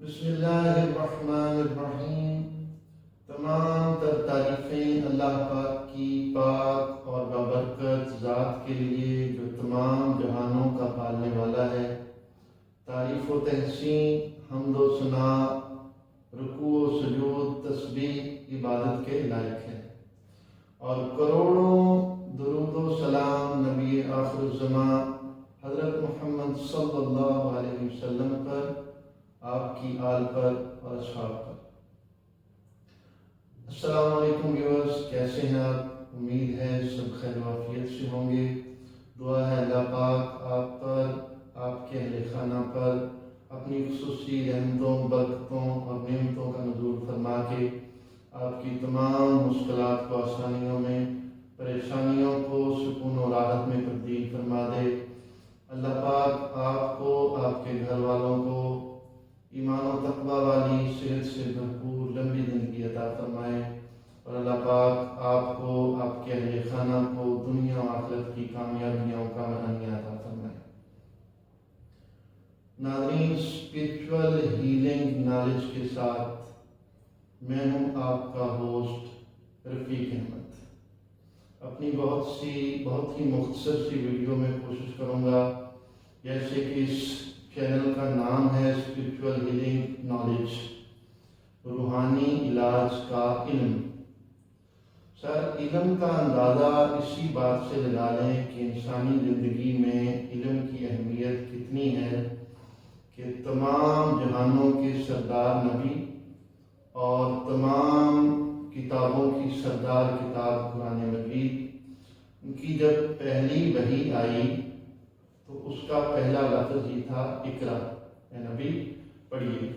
بسم اللہ الرحمن الرحیم۔ تمام تر تعریفیں اللہ پاک کی پاک اور بابرکت ذات کے لیے جو تمام جہانوں کا پالنے والا ہے۔ تعریف و تحسین، حمد و ثنا، رکوع و سجود، تسبیح عبادت کے لائق ہے، اور کروڑوں درود و سلام نبی آخر الزمان حضرت محمد صلی اللہ علیہ وسلم پر، آپ کی آل پر اور اصحاب پر۔ السلام علیکم ویورز، کیسے ہیں آپ؟ امید ہے سب خیر و عافیت سے ہوں گے۔ دعا ہے اللہ پاک آپ پر، آپ کے اہل خانہ پر اپنی خصوصی رحمتوں، برکتوں اور نعمتوں کا نزول فرما کے آپ کی تمام مشکلات کو آسانیوں میں، پریشانیوں کو سکون و راحت میں تبدیل فرما دے۔ اللہ پاک آپ کو، آپ کے گھر والوں کو ایمان و تقوی والی صحت سے بھرپور لمبی زندگی عطا فرمائے، اور اللہ پاک آپ کو، آپ کے اہل خانہ کو دنیا و آخرت کی کامیابیوں کا مہانیہ عطا فرمائے۔ ناظرین، اسپریچول ہیلنگ نالج کے ساتھ میں ہوں آپ کا ہوسٹ رفیق احمد۔ اپنی بہت ہی مختصر سی ویڈیو میں کوشش کروں گا، جیسے کہ اس چینل کا نام ہے اسپریچول ہیلنگ نالج، روحانی علاج کا علم۔ سر، علم کا اندازہ اسی بات سے لگا لیں کہ انسانی زندگی میں علم کی اہمیت کتنی ہے کہ تمام جہانوں کے سردار نبی اور تمام کتابوں کی سردار کتاب قرآن مجید، ان کی جب پہلی وحی آئی تو اس کا پہلا لفظ ہی تھا اقرا، اے نبی پڑھیے۔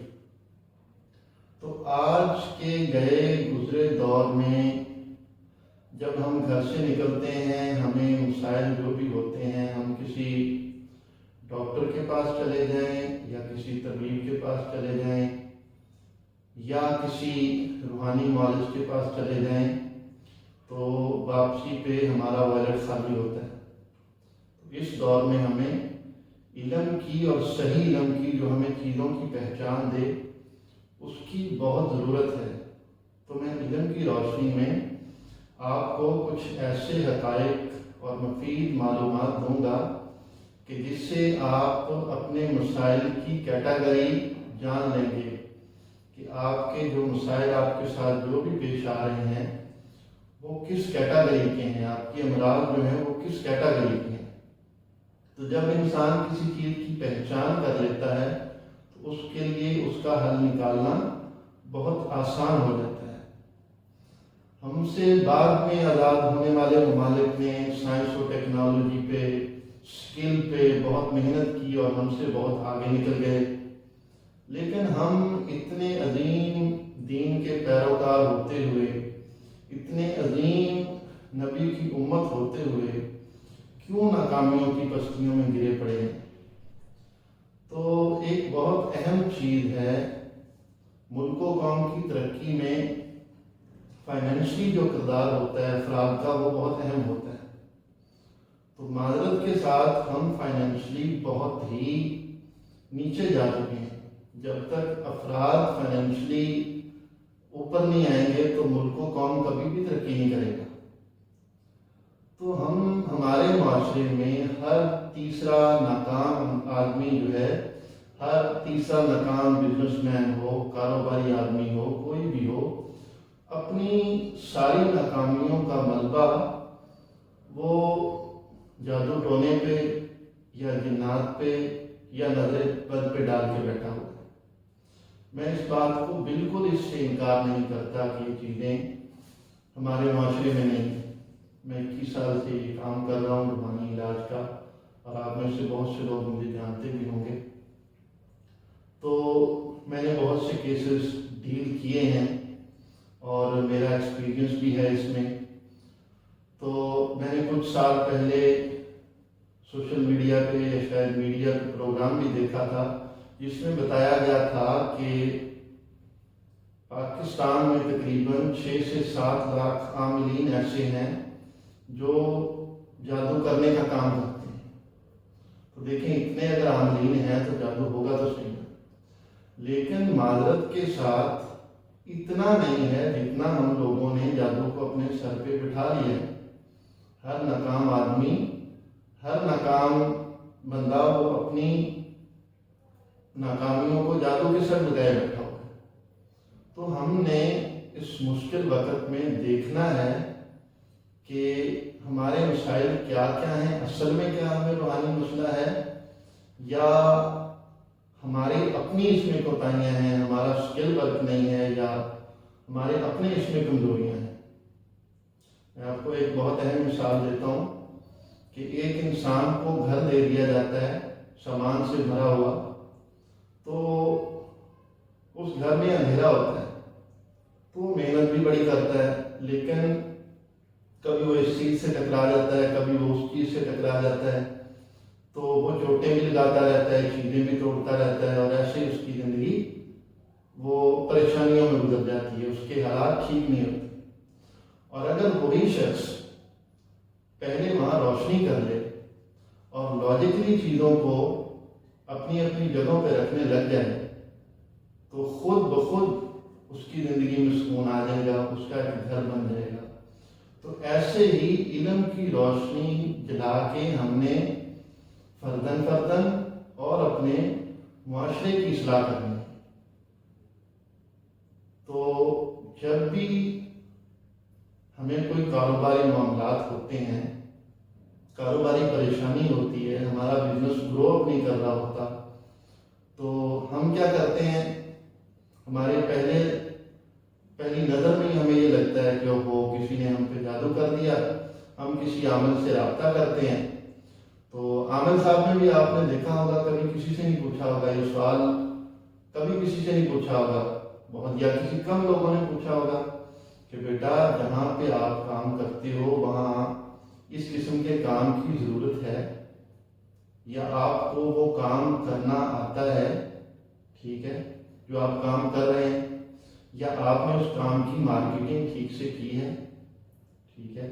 تو آج کے گئے گزرے دور میں جب ہم گھر سے نکلتے ہیں، ہمیں مسائل جو بھی ہوتے ہیں، ہم کسی ڈاکٹر کے پاس چلے جائیں یا کسی طبیب کے پاس چلے جائیں یا کسی روحانی معالج کے پاس چلے جائیں، تو واپسی پہ ہمارا والیٹ خالی ہوتا ہے۔ اس دور میں ہمیں علم کی، اور صحیح علم کی جو ہمیں چیزوں کی پہچان دے، اس کی بہت ضرورت ہے۔ تو میں علم کی روشنی میں آپ کو کچھ ایسے حقائق اور مفید معلومات دوں گا کہ جس سے آپ اپنے مسائل کی کیٹاگری جان لیں گے کہ آپ کے جو مسائل آپ کے ساتھ جو بھی پیش آ رہے ہیں وہ کس کیٹاگری کے ہیں، آپ کی امراض جو ہیں وہ کس کیٹاگری کے ہیں۔ تو جب انسان کسی چیز کی پہچان کر لیتا ہے تو اس کے لیے اس کا حل نکالنا بہت آسان ہو جاتا ہے۔ ہم سے بعد میں آزاد ہونے والے ممالک نے سائنس و ٹیکنالوجی پہ، اسکل پہ بہت محنت کی اور ہم سے بہت آگے نکل گئے، لیکن ہم اتنے عظیم دین کے پیروکار ہوتے ہوئے، اتنے عظیم نبی کی امت ہوتے ہوئے کیوں ناکامیوں کی پستیوں میں گرے پڑے ہیں؟ تو ایک بہت اہم چیز ہے ملک و قوم کی ترقی میں فائنینشلی جو کردار ہوتا ہے افراد کا، وہ بہت اہم ہوتا ہے۔ تو معذرت کے ساتھ ہم فائنینشلی بہت ہی نیچے جا چکے ہیں۔ جب تک افراد فائنینشلی اوپر نہیں آئیں گے تو ملک و قوم کبھی بھی ترقی نہیں کرے گا۔ تو ہمارے معاشرے میں ہر تیسرا ناکام آدمی جو ہے، ہر تیسرا ناکام بزنس مین ہو، کاروباری آدمی ہو، کوئی بھی ہو، اپنی ساری ناکامیوں کا ملبہ وہ جادو ٹونے پہ یا جنات پہ یا نظر بد پہ ڈال کے بیٹھا ہوا ہے۔ میں اس بات کو بالکل اس سے انکار نہیں کرتا کہ یہ چیزیں ہمارے معاشرے میں نہیں ہیں۔ میں 21 سال سے یہ کام کر رہا ہوں روحانی علاج کا، اور آپ میں سے بہت سے لوگ مجھے جانتے بھی ہوں گے۔ تو میں نے بہت سے کیسز ڈیل کیے ہیں اور میرا ایکسپیرینس بھی ہے اس میں۔ تو میں نے کچھ سال پہلے سوشل میڈیا پہ یا شاید میڈیا پہ پروگرام بھی دیکھا تھا جس میں بتایا گیا تھا کہ پاکستان میں تقریباً 6 سے 7 لاکھ عاملین ایسے ہیں جو جادو کرنے کا کام کرتے ہیں۔ تو دیکھیں، اتنے اگر عاملین ہیں تو جادو ہوگا تو صحیح۔ لیکن معذرت کے ساتھ اتنا نہیں ہے جتنا ہم لوگوں نے جادو کو اپنے سر پہ بٹھا لیا ہے۔ ہر ناکام آدمی، ہر ناکام بندہ وہ اپنی ناکامیوں کو جادو کے سر لگائے بیٹھا ہوا ہے۔ تو ہم نے اس مشکل وقت میں دیکھنا ہے کہ ہمارے مسائل کیا کیا ہیں، اصل میں کیا ہمیں روحانی مسئلہ ہے، یا ہماری اپنی اس میں کوتاہیاں ہیں، ہمارا اسکل ورک نہیں ہے، یا ہمارے اپنے اس میں کمزوریاں ہیں۔ میں آپ کو ایک بہت اہم مثال دیتا ہوں کہ ایک انسان کو گھر دے دیا جاتا ہے سامان سے بھرا ہوا، تو اس گھر میں اندھیرا ہوتا ہے، تو وہ محنت بھی بڑی کرتا ہے، لیکن کبھی وہ اس چیز سے ٹکرا جاتا ہے، کبھی وہ اس چیز سے ٹکرا جاتا ہے، تو وہ چوٹیں بھی لگاتا رہتا ہے، چیزیں بھی توڑتا رہتا ہے، اور ایسے ہی اس کی زندگی وہ پریشانیوں میں گزر جاتی ہے، اس کے حالات ٹھیک نہیں ہوتے۔ اور اگر وہی شخص پہلے وہاں روشنی کر لے اور لاجکلی چیزوں کو اپنی اپنی جگہوں پہ رکھنے لگ جائے، تو خود بخود اس کی زندگی میں سکون آ جائے گا، اس کا ایک گھر بن جائے گا۔ تو ایسے ہی علم کی روشنی جلا کے ہم نے فردن فردن اور اپنے معاشرے کی اصلاح کرنی ہے۔ تو جب بھی ہمیں کوئی کاروباری معاملات ہوتے ہیں، کاروباری پریشانی ہوتی ہے، ہمارا بزنس گرو اپ نہیں کر رہا ہوتا، تو ہم کیا کرتے ہیں، ہمارے پہلی نظر میں ہی ہمیں یہ لگتا ہے کہ وہ کسی نے ہم پہ جادو کر دیا۔ ہم کسی عامل سے رابطہ کرتے ہیں، تو عامل صاحب نے بھی آپ نے دیکھا ہوگا، کبھی کسی سے نہیں پوچھا ہوگا یہ سوال، کبھی کسی سے نہیں پوچھا ہوگا، بہت یا کسی کم لوگوں نے پوچھا ہوگا کہ بیٹا جہاں پہ آپ کام کرتے ہو وہاں اس قسم کے کام کی ضرورت ہے، یا آپ کو وہ کام کرنا آتا ہے، ٹھیک ہے، جو آپ کام کر رہے ہیں، یا آپ نے اس کام کی مارکیٹنگ ٹھیک سے کی ہے، ٹھیک ہے،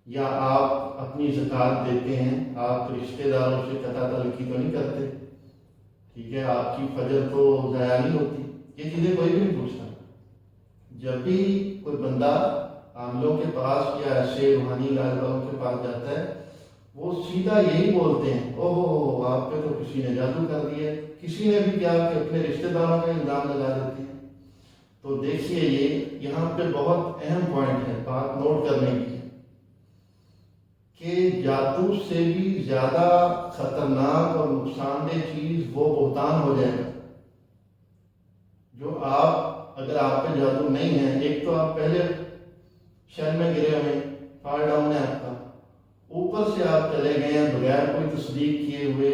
یا آپ اپنی زکوٰۃ دیتے ہیں، آپ رشتہ داروں سے قطع تلقی تو نہیں کرتے، ٹھیک ہے، آپ کی فجر تو ضائع نہیں ہوتی، یہ چیزیں کوئی بھی نہیں پوچھتا۔ جب بھی کوئی بندہ عاملوں کے پاس یا ایسے روحانی رہنماؤں کے پاس جاتا ہے، وہ سیدھا یہی بولتے ہیں، اوہ آپ پہ تو کسی نے جادو کر دیا، کسی نے بھی کیا کہ اپنے رشتہ داروں کا الزام لگا دیتے ہیں۔ تو دیکھیے یہ یہاں پہ بہت اہم پوائنٹ ہے، بات نوٹ کرنے کی، کہ جادو سے بھی زیادہ خطرناک اور نقصان دہ چیز وہ بہتان ہو جائے گا جو اگر آپ پہ جادو نہیں ہے، ایک تو آپ پہلے شہر میں گرے ہوئے، فال ڈاؤن ہے آپ کا، اوپر سے آپ چلے گئے ہیں بغیر کوئی تصدیق کیے ہوئے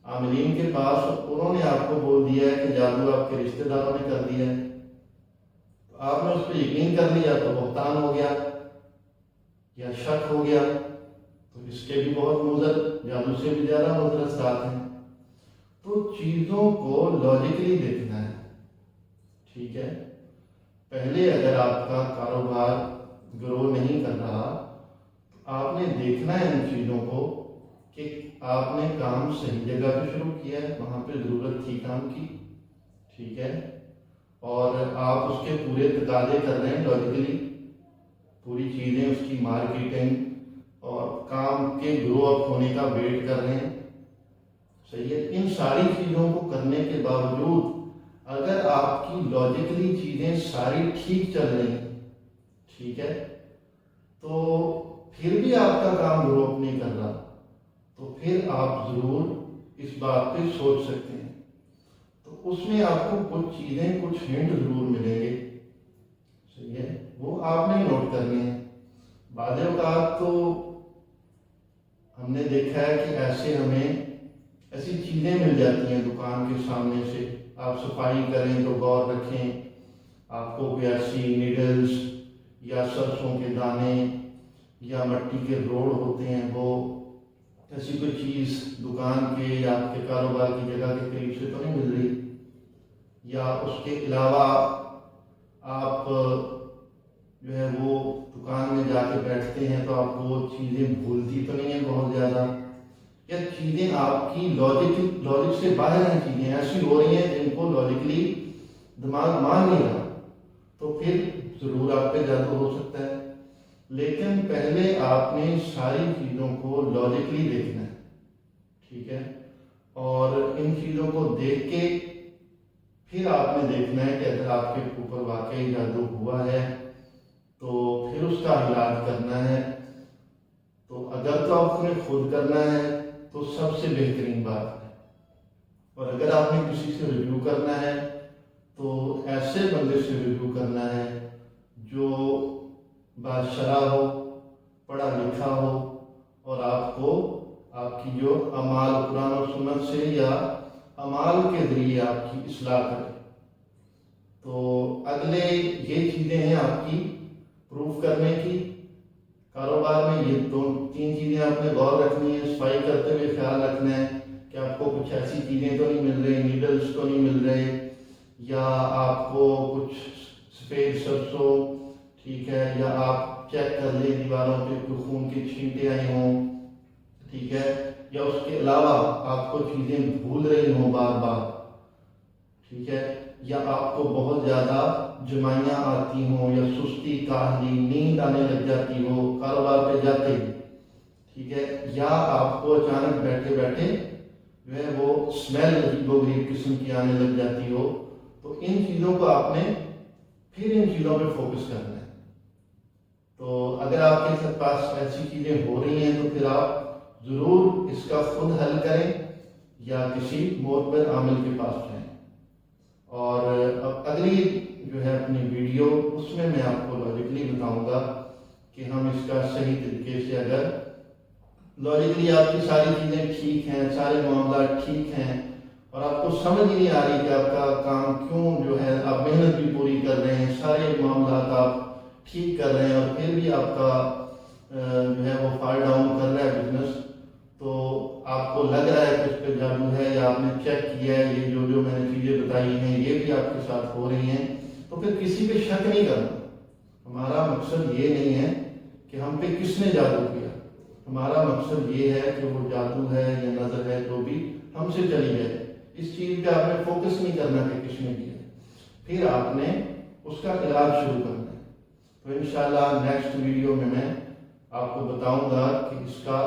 عاملین کے پاس، انہوں نے آپ کو بول دیا ہے کہ جادو آپ کے رشتہ داروں نے کر دیا ہے، تو آپ نے اس پہ یقین کر لیا تو بہتان ہو گیا یا شک ہو گیا، تو اس کے بھی بہت مضر، جادو سے بھی زیادہ مضر اثرات ہیں۔ تو چیزوں کو لاجکلی دیکھنا ہے، ٹھیک ہے۔ پہلے اگر آپ کا کاروبار گرو نہیں کر رہا، تو آپ نے دیکھنا ہے ان چیزوں کو کہ آپ نے کام صحیح جگہ پہ شروع کیا ہے، وہاں پہ ضرورت تھی کام کی، ٹھیک ہے، اور آپ اس کے پورے تقاضے کر رہے ہیں لاجیکلی، پوری چیزیں اس کی مارکیٹنگ اور کام کے گرو اپ ہونے کا ویٹ کر رہے ہیں، صحیح ہے۔ ان ساری چیزوں کو کرنے کے باوجود اگر آپ کی لاجیکلی چیزیں ساری ٹھیک چل رہی ہیں، ٹھیک ہے، تو پھر بھی آپ کا کام گرو اپ نہیں کر رہا، تو پھر آپ ضرور اس بات پہ سوچ سکتے ہیں۔ تو اس میں آپ کو کچھ چیزیں، کچھ ہنٹ ضرور ملیں گے، صحیح ہے، وہ آپ نے نوٹ کرنے ہیں۔ بعض اوقات تو ہم نے دیکھا ہے کہ ایسی چیزیں مل جاتی ہیں دکان کے سامنے سے، آپ صفائی کریں تو غور رکھیں، آپ کو کوئی ایسی نیڈلز یا سرسوں کے دانے یا مٹی کے روڑ ہوتے ہیں، وہ ایسی کوئی چیز دکان کے یا آپ کے کاروبار کی جگہ کے قریب سے تو نہیں مل رہی، یا اس کے علاوہ آپ جو ہے وہ دکان میں جا کے بیٹھتے ہیں تو آپ کو وہ چیزیں بھولتی تو نہیں ہیں بہت زیادہ، یا چیزیں آپ کی لاجک سے باہر ہیں، چیزیں ایسی ہو رہی ہیں جن کو لاجکلی دماغ مان نہیں رہا، تو پھر ضرور آپ پہ جادو ہو سکتا ہے۔ لیکن پہلے آپ نے ساری چیزوں کو لاجکلی دیکھنا ہے، ٹھیک ہے، اور ان چیزوں کو دیکھ کے پھر آپ نے دیکھنا ہے کہ اگر آپ کے اوپر واقعی جادو ہوا ہے تو پھر اس کا علاج کرنا ہے۔ تو اگر تو آپ نے خود کرنا ہے تو سب سے بہترین بات ہے، اور اگر آپ نے کسی سے ریویو کرنا ہے تو ایسے بندے سے ریویو کرنا ہے جو باشرح ہو، پڑھا لکھا ہو، اور آپ کو آپ کی جو اعمال قرآن و سنت سے یا اعمال کے ذریعے آپ کی اصلاح کرے۔ تو اگلے یہ چیزیں ہیں آپ کی پروف کرنے کی۔ کاروبار میں یہ تین چیزیں آپ نے غور رکھنی ہے، صفائی کرتے ہوئے خیال رکھنا ہے کہ آپ کو کچھ ایسی چیزیں تو نہیں مل رہی، نیڈلز تو نہیں مل رہے، یا آپ کو کچھ سفید سرسوں، ٹھیک ہے، یا آپ چیک کر لیں دیواروں پہ کوئی خون کی چھینٹیں آئی ہوں، ٹھیک ہے، یا اس کے علاوہ آپ کو چیزیں بھول رہی ہوں بار بار، ٹھیک ہے، یا آپ کو بہت زیادہ جمائیاں آتی ہوں، یا سستی، کاہلی، نیند آنے لگ جاتی ہو کاروبار پہ جاتے ہی، ٹھیک ہے، یا آپ کو اچانک بیٹھے بیٹھے جو ہے وہ اسمیل عجیب و غریب قسم کی آنے لگ جاتی ہو، تو ان چیزوں کو آپ نے پھر ان چیزوں پہ فوکس کرنا ہے۔ تو اگر آپ کے پاس ایسی چیزیں ہو رہی ہیں تو پھر آپ ضرور اس کا خود حل کریں یا کسی معتبر عامل کے پاس جائیں۔ اور اب اگلی جو ہے اپنی ویڈیو، اس میں آپ کو لاجکلی بتاؤں گا کہ ہم اس کا صحیح طریقے سے، اگر لاجکلی آپ کی ساری چیزیں ٹھیک ہیں، سارے معاملات ٹھیک ہیں، اور آپ کو سمجھ ہی نہیں آ رہی کہ آپ کا کام کیوں جو ہے، آپ محنت بھی پوری کر رہے ہیں، سارے معاملات آپ ٹھیک کر رہے ہیں، اور پھر بھی آپ کا جو ہے وہ فال ڈاؤن کر رہا ہے بزنس، تو آپ کو لگ رہا ہے کہ اس پہ جادو ہے، یا آپ نے چیک کیا ہے یہ جو میں نے چیزیں بتائی ہیں یہ بھی آپ کے ساتھ ہو رہی ہیں، تو پھر کسی پہ شک نہیں کرنا۔ ہمارا مقصد یہ نہیں ہے کہ ہم پہ کس نے جادو کیا، ہمارا مقصد یہ ہے کہ وہ جادو ہے یا نظر ہے جو بھی ہم سے چلی جائے، اس چیز پہ آپ نے فوکس نہیں کرنا کہ کس نے کیا، پھر آپ نے اس کا علاج شروع کرنا ہے۔ تو انشاءاللہ نیکسٹ ویڈیو میں آپ کو بتاؤں گا کہ اس کا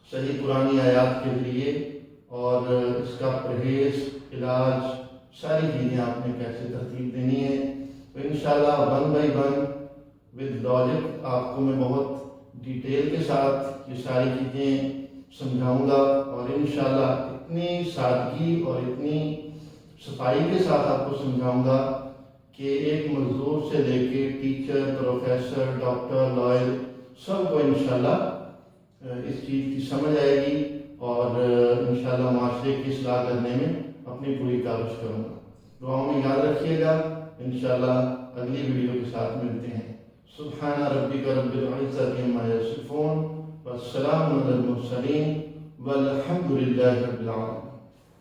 صحیح قرآنی آیات کے ذریعے اور اس کا پرہیز، علاج، ساری چیزیں آپ نے کیسے ترتیب دینی ہے۔ تو انشاءاللہ 1 by 1 ود لاجک آپ کو میں بہت ڈیٹیل کے ساتھ یہ ساری چیزیں سمجھاؤں گا، اور انشاءاللہ اتنی سادگی اور اتنی صفائی کے ساتھ آپ کو سمجھاؤں گا کہ ایک مزدور سے لے کے ٹیچر، پروفیسر، ڈاکٹر، لائر، سب کو انشاءاللہ اس چیز کی سمجھ آئے گی، اور انشاءاللہ معاشرے کی اصلاح کرنے میں اپنی پوری کوشش کروں گا۔ دعاؤں میں یاد رکھیے گا، انشاءاللہ اگلی ویڈیو کے ساتھ ملتے ہیں۔ سبحان ربک رب العزت عما یصفون والسلام علی المرسلین والحمد للہ رب العالمین۔